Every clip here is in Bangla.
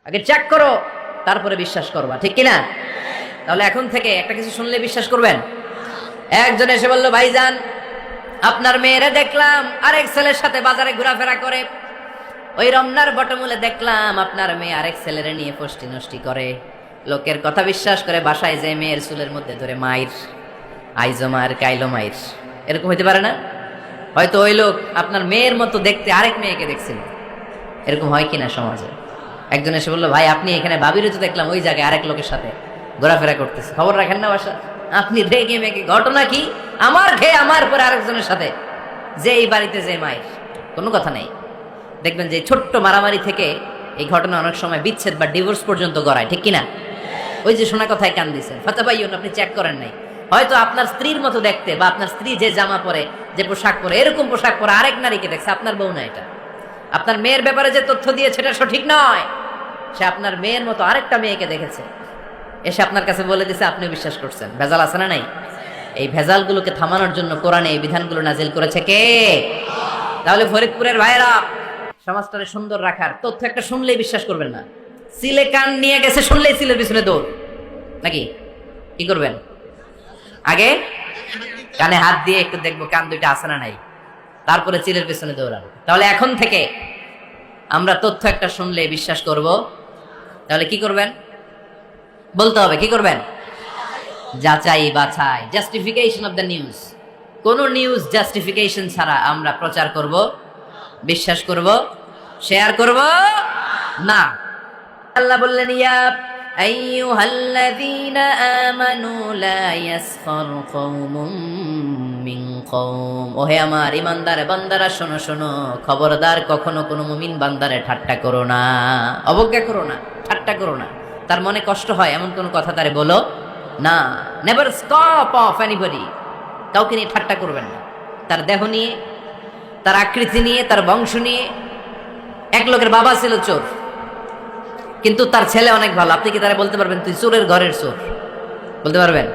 আগে চেক করো, তারপরে বিশ্বাস করবা, ঠিক কিনা? তাহলে এখন থেকে একটা কিছু শুনলে বিশ্বাস করবেন? একজন এসে বলল, ভাইজান আপনার মেয়েরে দেখলাম আরেক ছেলের সাথে বাজারে ঘোরাফেরা করে, ওই রমনার বটমূলে দেখলাম আপনার মেয়ে আরেক ছেলেরে নিয়ে ফষ্টি নষ্টি করে, লোকের কথা বিশ্বাস করে বাসায় যে মেয়ের চুলের মধ্যে ধরে মাইর, আইজো মার কাইলো মাইর। এরকম হইতে পারে না? হয়তো ওই লোক আপনার মেয়ের মতো দেখতে আরেক মেয়েকে দেখছিল। এরকম হয় কিনা সমাজে? একজন এসে বললো, ভাই আপনি এখানে ভাবিরও তো দেখলাম ওই জায়গায় আরেক লোকের সাথে ঘোরাফেরা করতেছে, খবর রাখেন না বাসা? আপনি রেগে মেগে, ঘটনা কি? আমার খেয়ে আমার পরে আরেকজনের সাথে, যে এই বাড়িতে যে মায়ের, কোনো কথা নেই। দেখবেন যে ছোট্ট মারামারি থেকে এই ঘটনা অনেক সময় বিচ্ছেদ বা ডিভোর্স পর্যন্ত গড়ায়, ঠিক কিনা? ওই যে শোনা কথায় কান দিয়েছেন, ফাতাবাইয়ুন, আপনি চেক করেন নাই। হয়তো আপনার স্ত্রীর মতো দেখতে বা আপনার স্ত্রী যে জামা পরে, যে পোশাক পরে, এরকম পোশাক পরে আরেক নারীকে দেখছে, আপনার বউ না এটা। আপনার মেয়ের ব্যাপারে যে তথ্য দিয়েছে এটা সঠিক নয়, সে আপনার মেয়ের মতো আরেকটা মেয়েকে দেখেছে, এসে আপনার কাছে বলে দিছে, আপনিও বিশ্বাস করছেন। ভেজাল আছে না নাই? এই ভেজালগুলোকে থামানোর জন্য কোরআনে এই বিধানগুলো নাজিল করেছে কে? তাহলে ফরিদপুরের ভাইয়েরা, সমাজটারে সুন্দর রাখার তথ্য একটা শুনলেই বিশ্বাস করবেন না। সিলে কান নিয়ে গেছে শুনলেই সিলের পিছনে দৌড়, নাকি? কি করবেন? আগে কানে হাত দিয়ে একটু দেখবো কান দুইটা আছে না নাই, তারপরে চিলের পিছনে দৌড়াবো। তাহলে এখন থেকে আমরা তথ্য একটা শুনলে বিশ্বাস করব। তাহলে কি করবেন? বলতে হবে কি করবেন? যাচাই বাছাই, জাস্টিফিকেশন অফ দ্য নিউজ। কোন নিউজ জাস্টিফিকেশন ছাড়া আমরা প্রচার করব, বিশ্বাস করব, শেয়ার করব না। আল্লাহ বললেন, ইয়া আইয়ুহাল্লাযীনা আমানু লা ইয়াসখার কওমুম মিন কওম। ওহে আমার ঈমানদার বান্দারা, শোনো শোনো, খবরদার কখনো কোনো মুমিন বান্দারে ঠাট্টা করো না, অবজ্ঞা করো না, ঠাট্টা করো না। তার মনে কষ্ট হয় এমন কোনো কথা তারে বলো না। Never stop of anybody. কাউকে নিয়ে ঠাট্টা করবেন না, তার দেহ নিয়ে, তার আকৃতি নিয়ে, তার বংশ নিয়ে। এক লোকের বাবা ছিল চোর, কিন্তু তার ছেলে অনেক ভালো। আপনি কি তারা বলতে পারবেন তুই চোরের ঘরের চোর? বলতে পারবেন?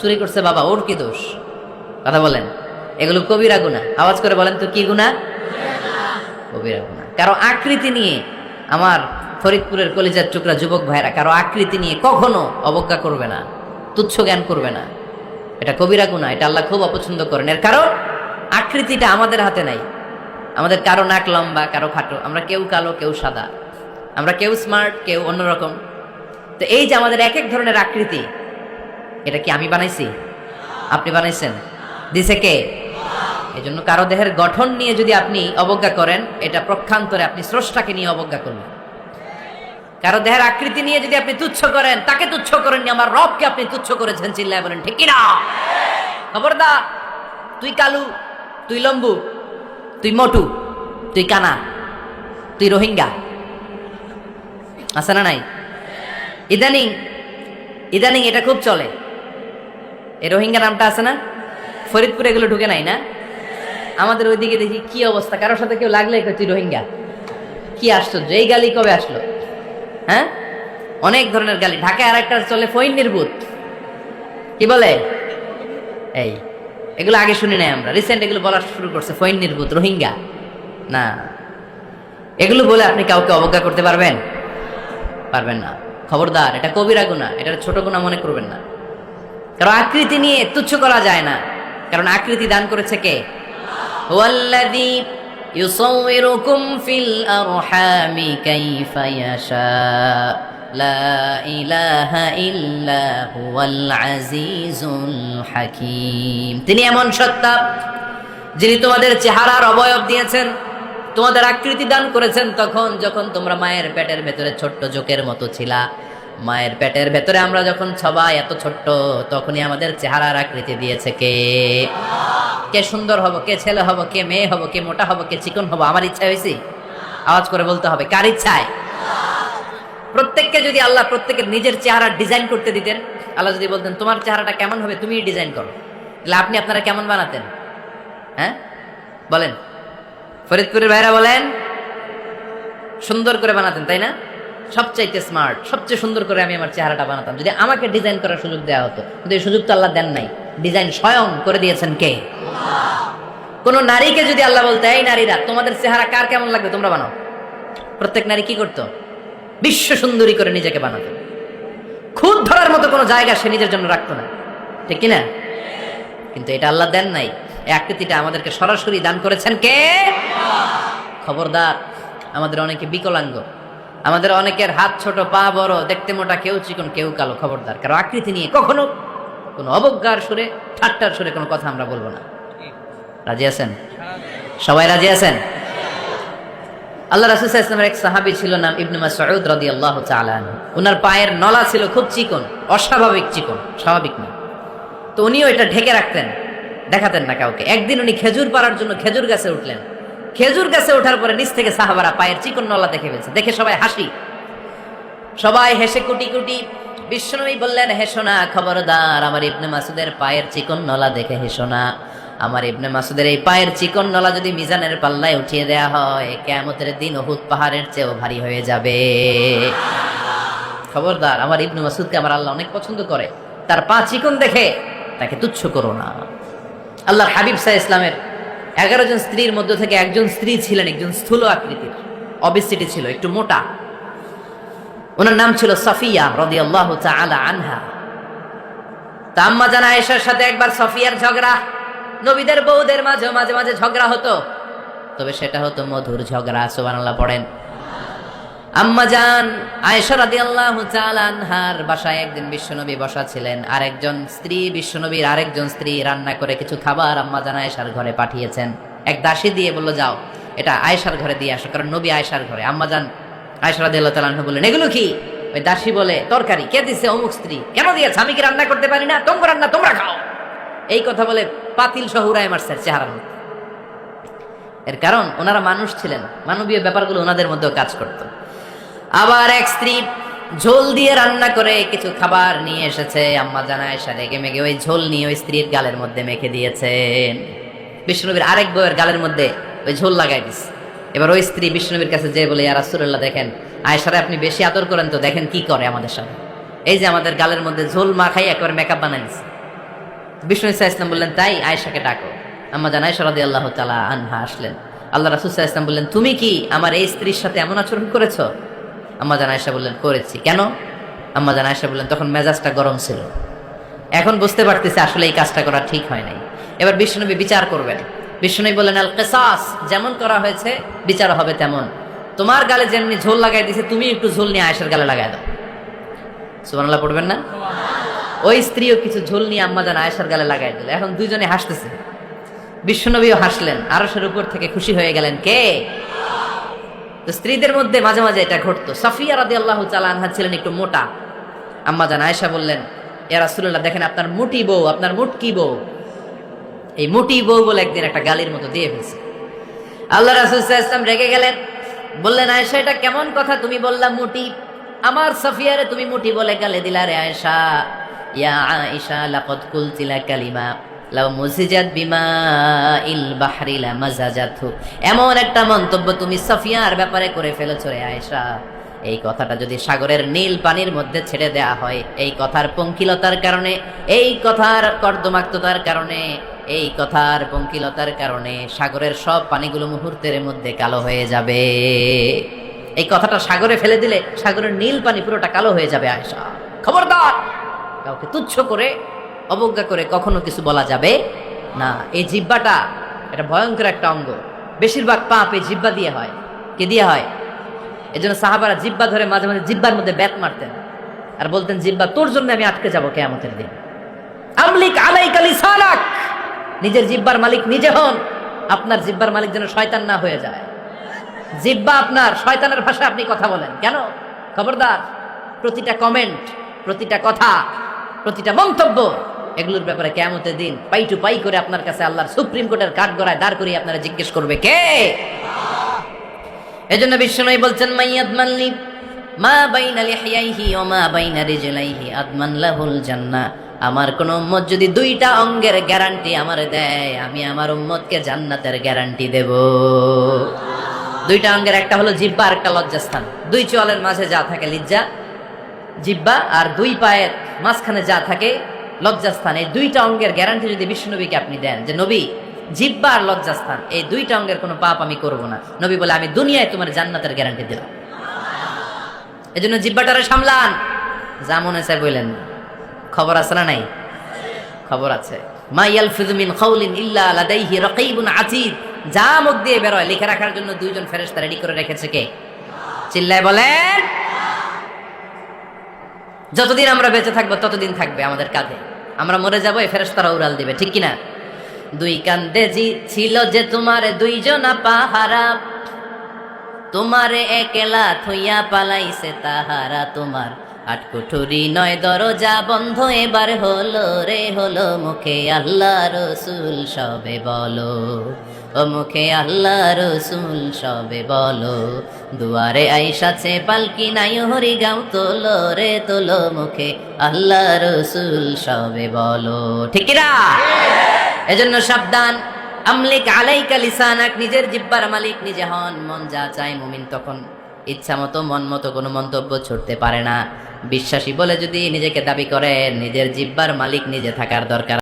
চুরি করছে বাবা, ওর কি দোষ? কথা বলেন। এগুলো কবিরা গুনাহ। আওয়াজ করে বলেন তো, কি গুনাহ? কবিরা গুনাহ। কারো আকৃতি নিয়ে, আমার ফরিদপুরের কলিজার টুকরা যুবক ভাইরা, কারো আকৃতি নিয়ে কখনো অবজ্ঞা করবে না, তুচ্ছ জ্ঞান করবে না। এটা কবিরা গুনাহ, এটা আল্লাহ খুব অপছন্দ করেন। এর কারণ আকৃতিটা আমাদের হাতে নাই। আমাদের কারো নাক লম্বা, কারো খাটো, আমরা কেউ কালো, কেউ সাদা, আমরা কেউ স্মার্ট, কেউ অন্যরকম। তো এই যে আমাদের এক এক ধরনের আকৃতি, এটা কি আমি বানাইছি? আপনি বানাইছেন? দিছে কে? এই জন্য কারো দেহের গঠন নিয়ে যদি আপনি অবজ্ঞা করেন, এটা প্রক্ষান্তরে আপনি স্রষ্টাকে নিয়ে অবজ্ঞা করবেন। কারো দেহের আকৃতি নিয়ে যদি আপনি তুচ্ছ করেন, তাকে তুচ্ছ করেননি, আমার রবকে আপনি তুচ্ছ করেছেন। চিল্লায় বলেন ঠিক কিনা? খবরদার, তুই কালু, তুই লম্বু, তুই মোটু, তুই কানা, তুই রোহিঙ্গা, আছে না নাই? ইদানিং ইদানিং এটা খুব চলে। এই রোহিঙ্গা নামটা আছে না? ফরিদপুরে এগুলো ঢুকে নাই না? আমাদের ওইদিকে দেখি কি অবস্থা, কারোর সাথে কেউ লাগলে তুই রোহিঙ্গা। কি আশ্চর্য, এই গালি কবে আসলো? হ্যাঁ, অনেক ধরনের গালি। ঢাকায় আর একটা চলে ফইন্নির ভূত, কি বলে? এই এগুলো আগে শুনি নাই আমরা, রিসেন্ট এগুলো বলা শুরু করছে, ফইন্নির ভূত, রোহিঙ্গা। না, এগুলো বলে আপনি কাউকে অবজ্ঞা করতে পারবেন? পারবেন না। খবরদার, এটা কবিরা গুনাহ, এটা ছোট গুনাহ মনে করবেন না। কারণ আকৃতি নিয়ে তুচ্ছ করা যায় না, কারণ আকৃতি দান করেছে কে? হুয়াল্লাযী ইউসাউইরুকুম ফিল আরহামি কাইফা ইয়াশা, লা ইলাহা ইল্লা হুয়াল আজিজুল হাকীম। তিনি এমন সত্তা যিনি তোমাদের চেহারার অবয়ব দিয়েছেন, তোমাদের আকৃতি দান করেছেন তখন যখন তোমরা মায়ের পেটের ভেতরে ছোট্ট জোকের মতো ছিলা। মায়ের পেটের ভেতরে আমরা যখন সবাই এত ছোট্ট, তখনই আমাদের চেহারার আকৃতি দিয়েছে কে? কে সুন্দর হব, কে ছেলে হব, কে মেয়ে হব, কে মোটা হব, কে চিকন হব, আমার ইচ্ছা হয়েছে? আওয়াজ করে বলতে হবে, কার ইচ্ছায়? প্রত্যেককে যদি আল্লাহ প্রত্যেকের নিজের চেহারা ডিজাইন করতে দিতেন, আল্লাহ যদি বলতেন তোমার চেহারাটা কেমন হবে তুমি ডিজাইন করো, তাহলে আপনি আপনারা কেমন বানাতেন? হ্যাঁ বলেন, ফরিদপুরের ভাইরা বলেন, সুন্দর করে বানাতেন তাই না? সবচাইতে স্মার্ট, সবচেয়ে সুন্দর করে আমি আমার চেহারাটা বানাতাম যদি আমাকে ডিজাইন করার সুযোগ দেওয়া হতো। কিন্তু এই সুযোগ তো আল্লাহ দেন নাই। ডিজাইন স্বয়ং করে দিয়েছেন কে? কোন নারীকে যদি আল্লাহ বলতে, এই নারীরা তোমাদের চেহারা কার কেমন লাগবে তোমরা বানাও, প্রত্যেক নারী কি করতো? বিশ্ব সুন্দরী করে নিজেকে বানাতো। খুদ ধরার মতো কোনো জায়গা সে নিজের জন্য রাখতো না, ঠিক কিনা? কিন্তু এটা আল্লাহ দেন নাই, এই আকৃতিটা আমাদেরকে সরাসরি দান করেছেন কে? খবরদার, আমাদের অনেকে বিকলাঙ্গ, আমাদের অনেকের হাত ছোট, পা বড়, দেখতে মোটা, কেউ চিকন কেউ কালো। খবরদার, কারো আকৃতি নিয়ে কখনো কোনো অবজ্ঞার সুরে, ঠাট্টার সুরে কোনো কথা আমরা বলবো না। রাজি আছেন? সবাই রাজি আছেন? আল্লাহ রাসূল সাল্লাল্লাহু আলাইহি ওয়াসাল্লামের এক সাহাবী ছিল, নাম ইবনে মাসউদ রাদিয়াল্লাহু তাআলা আনহু। ওনার পায়ের নলা ছিল খুব চিকন, অস্বাভাবিক চিকন, স্বাভাবিক না। তো উনিও এটা ঢেকে রাখতেন, দেখাতেন না কাউকে। একদিন উনি খেজুর পাড়ার জন্য খেজুর গাছে উঠলেন। খেজুর গাছে ওঠার পরে নিচ থেকে সাহাবারা পায়ের চিকন নলা দেখে ফেলছে। দেখে সবাই হাসি, সবাই হেসে কুটি কুটি। বিশ্বনবী বললেন, হেসো না, খবরদার, আমার ইবনে মাসুদের পায়ের চিকন নলা দেখে হেসো না। আমার ইবনে মাসুদের এই পায়ের চিকন নলা যদি মিজানের পাল্লায় উঠিয়ে দেয়া হয়, কিয়ামতের দিন উহুদ পাহাড়ের চেয়েও ভারী হয়ে যাবে। খবরদার, আমার ইবনে মাসুদকে আমার আল্লাহ অনেক পছন্দ করে, তার পা চিকন দেখে তাকে তুচ্ছ করো না। আল্লাহর হাবিব সাল্লাল্লাহু আলাইহি ওয়াসাল্লামের 11 জন স্ত্রীর মধ্য থেকে একজন স্ত্রী ছিলেন একজন স্থূল আকৃতির, অবেসিটি ছিল, একটু মোটা। ওনার নাম ছিল সাফিয়া রাদিয়াল্লাহু তাআলা আনহা। তা আম্মা জান আয়েশার সাথে একবার সাফিয়ার ঝগড়া। নবীদের বউদের মাঝে মাঝে মাঝে ঝগড়া হতো, তবে সেটা হতো মধুর ঝগড়া। সুবহানাল্লাহ পড়েন। আম্মা জান আয়েশা রাদিয়াল্লাহু তাআলা আনহার বাসায় একদিন বিশ্বনবী বসা ছিলেন। আরেকজন স্ত্রী, বিশ্বনবীর আরেকজন স্ত্রী রান্না করে কিছু খাবার আম্মা জান আয়েশার ঘরে পাঠিয়েছেন। এক দাসী দিয়ে বলল, যাও এটা আয়েশার ঘরে দিয়ে আসো, কারণ নবী আয়েশার ঘরে। আম্মা জান আয়েশা রাদিয়াল্লাহু তাআলা আনহা বললেন, এগুলো কি? ওই দাসী বলে, তরকারি। কে দিছে? অমুক স্ত্রী। কেন দিয়েছে? আমি কি রান্না করতে পারি না? তোমরা রান্না তোমরা খাও। এই কথা বলে পাতিল সহ উড়ায় মারছে চেহারার মধ্যে। এর কারণ ওনারা মানুষ ছিলেন, মানবীয় ব্যাপারগুলো ওনাদের মধ্যেও কাজ করত। আবার এক স্ত্রী ঝোল দিয়ে রান্না করে কিছু খাবার নিয়ে এসেছে। আম্মা জান আয়েশা রেগে মেগে ওই ঝোল নিয়ে ওই স্ত্রীর গালের মধ্যে মেখে দিয়েছেন। বিশ্বনবীর আরেক বউয়ের গালের মধ্যে ওই ঝোল লাগাই দিছে। এবার ওই স্ত্রী বিশ্বনবীর কাছে যেয়ে বলে, ইয়া রাসূলুল্লাহ, দেখেন আয়েশারে আপনি বেশি আদর করেন তো, দেখেন কি করে আমাদের সাথে। এই যে আমাদের গালের মধ্যে ঝোল মাখাই একেবারে মেকআপ বানাই দিছে। বিষ্ণু ইসা ইসলাম বললেন, তাই আয়েশাকে ডাকো। আম্মা জান আয়েশা রাদিয়াল্লাহু তাআলা আনহা আসলেন। আল্লাহ রাসূল সাল্লাল্লাহু আলাইহি ওয়াসাল্লাম বললেন, তুমি কি আমার এই স্ত্রীর সাথে এমন আচরণ করেছো? আম্মা জান আয়েশা বললেন, করেছি। কেন? আম্মা জান আয়েশা বললেন, তখন মেজাজটা গরম ছিল, এখন বুঝতে পারতেছি আসলে এই কাজটা করা ঠিক হয় নাই। এবার বিশ্বনবী বিচার করবেন। বিশ্বনবী বললেন, আল কিসাস, যেমন করা হয়েছে বিচার হবে তেমন। তোমার গালে যেমনি ঝোল লাগাই দিয়েছে, তুমি একটু ঝোল নিয়ে আয়েশার গালে লাগাই দাও। সুবহানাল্লাহ পড়বেন না? ওই স্ত্রীও কিছু ঝোল নিয়ে আম্মা জান আয়েশার গালে লাগাই দিল। এখন দুইজনে হাসতেছে, বিশ্বনবীও হাসলেন, আরশের উপর থেকে খুশি হয়ে গেলেন কে? তো স্ত্রীদের মধ্যে মাঝে মাঝে এটা ঘটতো। সাফিয়া রাদিয়াল্লাহু তাআলা আনহা ছিলেন একটু মোটা। আম্মা জান আয়েশা বললেন, ইয়া রাসূলুল্লাহ, দেখেন আপনার মুটি বউ, আপনার মুটকি বউ, এই মুটি বউ বলে একদিন একটা গালির মতো দিয়ে ফেলছে। আল্লাহ রাসূল সাল্লাল্লাহু আলাইহি ওয়াসাল্লাম রেগে গেলেন, বললেন, আয়েশা এটা কেমন কথা? তুমি বললা মুটি, আমার সাফিয়ারে তুমি মুটি বলে গালে দিলা রে আয়েশা। ইয়া আয়েশা লাকাদ কুলতিলা কালিমা লাউ মুজিজাত বিমাইল বাহরি লামাজাজাতহু, এমন একটা মন্তব্য তুমি সাফিয়ার ব্যাপারে করে ফেলেছো রে আয়েশা। এই কথাটা যদি সাগরের নীল পানির মধ্যে ছেড়ে দেয়া হয়, এই কথার পঙ্কিলতার কারণে, এই কথার কর্দমাক্ততার কারণে, এই কথার পঙ্কিলতার কারণে সাগরের সব পানিগুলো মুহূর্তের মধ্যে কালো হয়ে যাবে। এই কথাটা সাগরে ফেলে দিলে সাগরের নীল পানি পুরোটা কালো হয়ে যাবে। আয়েশা, খবরদার, কাউকে তুচ্ছ করে অবজ্ঞা করে কখনো কিছু বলা যাবে না। এই জিহ্বাটা এটা ভয়ঙ্কর একটা অঙ্গ। বেশিরভাগ পাপ এই জিহ্বা দিয়ে হয়। কে দিয়ে হয়? এই জন্য সাহাবারা জিহ্বা ধরে মাঝে মাঝে জিহ্বার মধ্যে ব্যাট মারতেন আর বলতেন, জিহ্বা তোর জন্য আমি আটকে যাবো কিয়ামতের দিন। আমলিক আলাইকা লিসানাক, নিজের জিহ্বার মালিক নিজে হন, আপনার জিহ্বার মালিক যেন শয়তান না হয়ে যায়। জিহ্বা আপনার, শয়তানের ভাষায় আপনি কথা বলেন কেন? খবরদার, প্রতিটা কমেন্ট, প্রতিটা কথা, প্রতিটা মন্তব্য, এগুলোর ব্যাপারে কিয়ামতের দিন পাই টু পাই করে আপনার কাছে আল্লাহর সুপ্রিম কোর্টের কাঠগড়ায় দাঁড় করিয়ে আপনারা জিজ্ঞেস করবে কে? এজন্য বিশ্বনবী বলছেন, মাইয়াদমানলি মা বাইনা লিহিয়াইহি ওয়া মা বাইনা রিজলাইহি আদমান লাহুল জান্নাহ। আমার কোন উম্মত যদি দুইটা অঙ্গের গ্যারান্টি আমারে দেয়, আমি আমার উম্মতকে জান্নাতের গ্যারান্টি দেব। দুইটা অঙ্গের, একটা হলো জিহ্বা আর একটা লজ্জাস্থান। দুই চোয়ালের মাঝে যা থাকে লিজ্জা, জিহ্বা, আর দুই পায়ের মাঝখানে যা থাকে লজ্জাস্থান। এই দুইটা অঙ্গের গ্যারান্টি যদি বিশ্বনবীকে আপনি দেন যে নবী, জিহ্বা আর লজ্জাস্থান এই দুইটা অঙ্গের কোনো পাপ আমি করব না, নবী বলে, আমি দুনিয়ায় তোমার জান্নাতের গ্যারান্টি দিলাম। এজন্য জিব্বাটারে সামলান, যা মনে চায় বললেন। খবর আছে না নাই? খবর আছে। মা ইয়ালফিযু মিন কাউলিন ইল্লা লাদাইহি রাকীবুন আতীদ। যা মুখ দিয়ে বের হয় লিখে রাখার জন্য দুইজন ফেরেশতা রেডি করে রেখেছে কে? চিল্লায় বলেন। যতদিন আমরা বেঁচে থাকবো ততদিন থাকবে আমাদের কাঁধে। আমরা মরে যাবো, এই ফেরেশতারা উড়াল দিবে, ঠিক কিনা? দুই কান্দে জি ছিল যে তোমার দুইজনা পাহারা, তোমারে একলা থইয়া পালাইছে তাহারা। তোমার আটকুঠুরি নয় দরজা বন্ধ এবার হলো রে হলো। মুখে আল্লাহ রসুল সবে বলো, ও মুখে আল্লাহ রসুল সবে বলো। দুয়ারে আইসাছে পালকি নাই হরি গাও তোলো রে তোলো। মুখে আল্লাহ রসুল সবে বলো, ঠিক কিনা? এজন্য সাবধান। আমলিক আলাইকা লিসানাক, নিজের জিহ্বার মালিক নিজে হন। মন যা চায় মুমিন তখন ইচ্ছা মতো মন মতো কোনো মন্তব্য ছুটতে পারে না। বিশ্বাসী বলে যদি নিজেকে দাবি করেন, নিজের জিহ্বার মালিক নিজে থাকার দরকার।